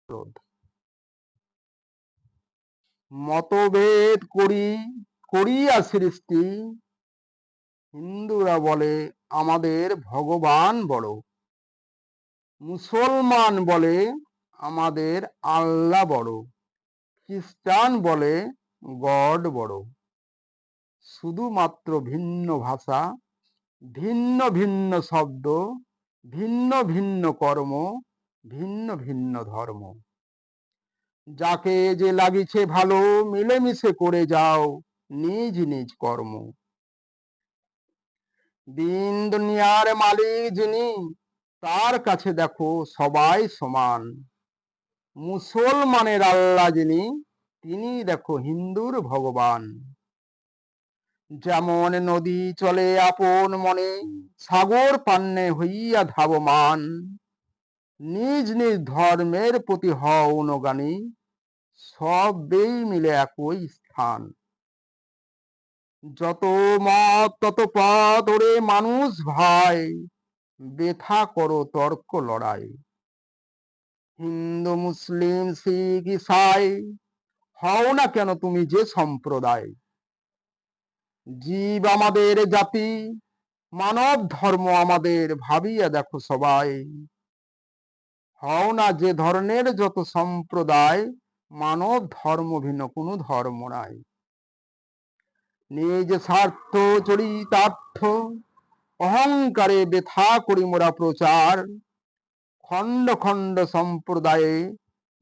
ক্রোধ। মতভেদ করিয়া সৃষ্টি, হিন্দুরা বলে আমাদের ভগবান বড়, মুসলমান বলে আমাদের আল্লাহ বড়, খ্রিস্টান বলে গড বড়। শুধুমাত্র ভিন্ন ভাষা, ভিন্ন ভিন্ন শব্দ, ভিন্ন ভিন্ন কর্ম, ভিন্ন ভিন্ন ধর্ম। যাকে যে লাগিছে ভালো, মিলেমিশে করে যাও নিজ নিজ কর্ম। দিন দুনিয়ার মালিক যিনি, তার কাছে দেখো সবাই সমান। মুসলমানের আল্লাহ যিনি, তিনি দেখো হিন্দুর ভগবান। যেমন নদী চলে আপন মনে, সাগর পান্নে হইয়া ধাবমান। নিজ নিজ ধর্মের প্রতি হও অনুগামী, সবেই মিলে একই স্থান। যত মত তত পথ, ওরে মানুষ ভাই, বেথা করো তর্ক লড়াই। হিন্দু মুসলিম শিখ ইসাই, হও না কেন তুমি যে সম্প্রদায়। জীব আমাদের জাতি, মানব ধর্ম আমাদের, ভাবিয়া দেখো সবাই। হও না যে ধরনের যত সম্প্রদায়, মানব ধর্ম ভিন্ন কোনো ধর্ম নাই। নিজ স্বার্থ চরিতার্থ, অহংকারে বেথা করি মোরা প্রচার। খণ্ড খণ্ড সম্প্রদায়ে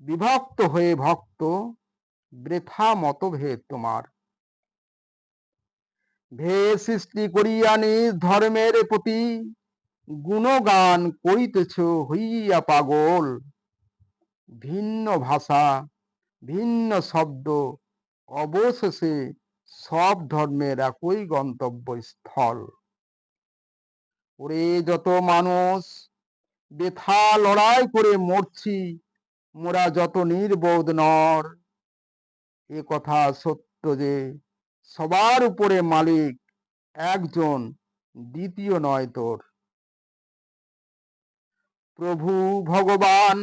বিভক্ত হয়ে ভক্ত, বৃথা মতভেদ তোমার। ভেদ সৃষ্টি করিয়া নিজ ধর্মের প্রতি, গুণগান করিতেছ হইয়া পাগল। ভিন্ন ভাষা, ভিন্ন শব্দ, অবশেষে সব ধর্মের একই গন্তব্যস্থল। ওরে যত মানুষ বেথা লড়াই করে মরছি, মোরা যত নির্বোধ নর। এ কথা সত্য যে সবার উপরে মালিক একজন, দ্বিতীয় নয় তোর। প্রভু ভগবান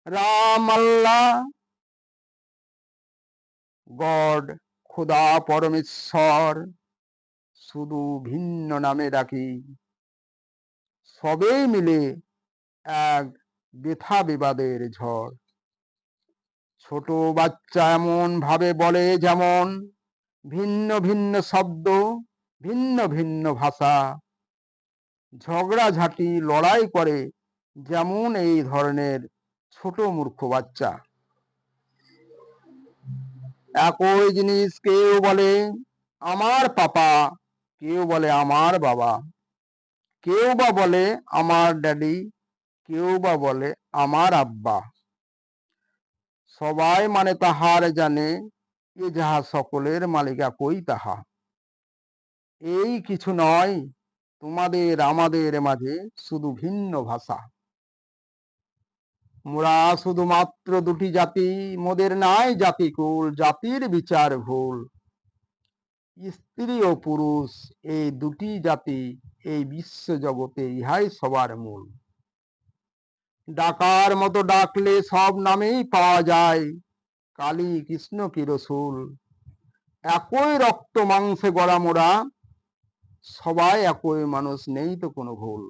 রাম আল্লাহ, গড খোদা পরমেশ্বর, শুধু ভিন্ন নামে ডাকি। সবেই মিলে এক বৃথা বিবাদের ঝড়। ছোট বাচ্চা এমন ভাবে বলে যেমন, ভিন্ন ভিন্ন শব্দ, ভিন্ন ভিন্ন ভাষা। ঝগড়াঝাটি লড়াই করে যেমন এই ধরনের ছোট মূর্খ বাচ্চা। একই জিনিস কেউ বলে আমার পাপা, কেউ বলে আমার বাবা, কেউ বা বলে আমার ড্যাডি, কেউ বা বলে আমার আব্বা। সবাই মানে তাহার জানে, এ যাহা সকলের মালিক একই তাহা। এই কিছু নয় তোমাদের আমাদের মাঝে, শুধু ভিন্ন ভাষা। মোরা শুধুমাত্র দুটি জাতি, মোদের নাই জাতিকুল, জাতির বিচার ভুল। স্ত্রী ও পুরুষ এই দুটি জাতি, এই বিশ্ব জগতে ইহাই সবার মূল। ডাকার মতো ডাকলে সব নামেই পাওয়া যায়, কালী কৃষ্ণ কি রসুল। একই রক্ত মাংসে গড়া মোরা, সবাই একই মানুষ, নেই তো কোনো ভুল।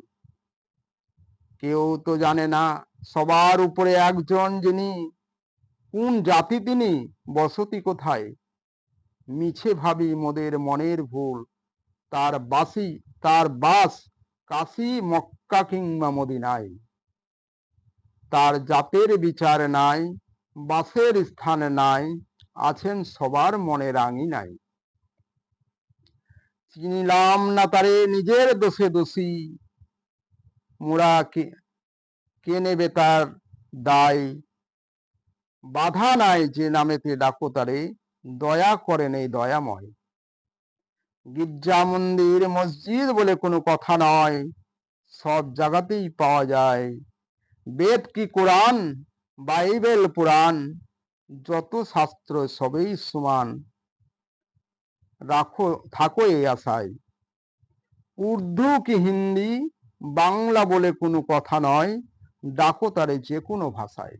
কেউ তো জানে না সবার উপরে একজন যিনি, কোন জাতি তিনি, বসতি কোথায়। মিছে ভাবি মোদের মনের ভুল, তার বাস কাশী মক্কা কিংবা মদিনায়। তার জাতের বিচার নাই, বাসের স্থান নাই, আছেন সবার মনে রাঙি নাই। চিনিলাম না তারে নিজের দোষে দোষী, মোরা কে নেবে তার দায়। বাধা নাই যে নামেতে ডাকো তারে, দয়া করেন এই দয়াময়। গির্জা মন্দির মসজিদ বলে কোনো কথা নয়, সব জায়গাতেই পাওয়া যায়। বেদ কি কোরআন, বাইবেল পুরাণ, যত শাস্ত্র সবেই সমান। থাকো এই আশায়। উর্দু কি হিন্দি, বাংলা বলে কোনো কথা নয়, ডাকো তারে যে কোনো ভাষায়।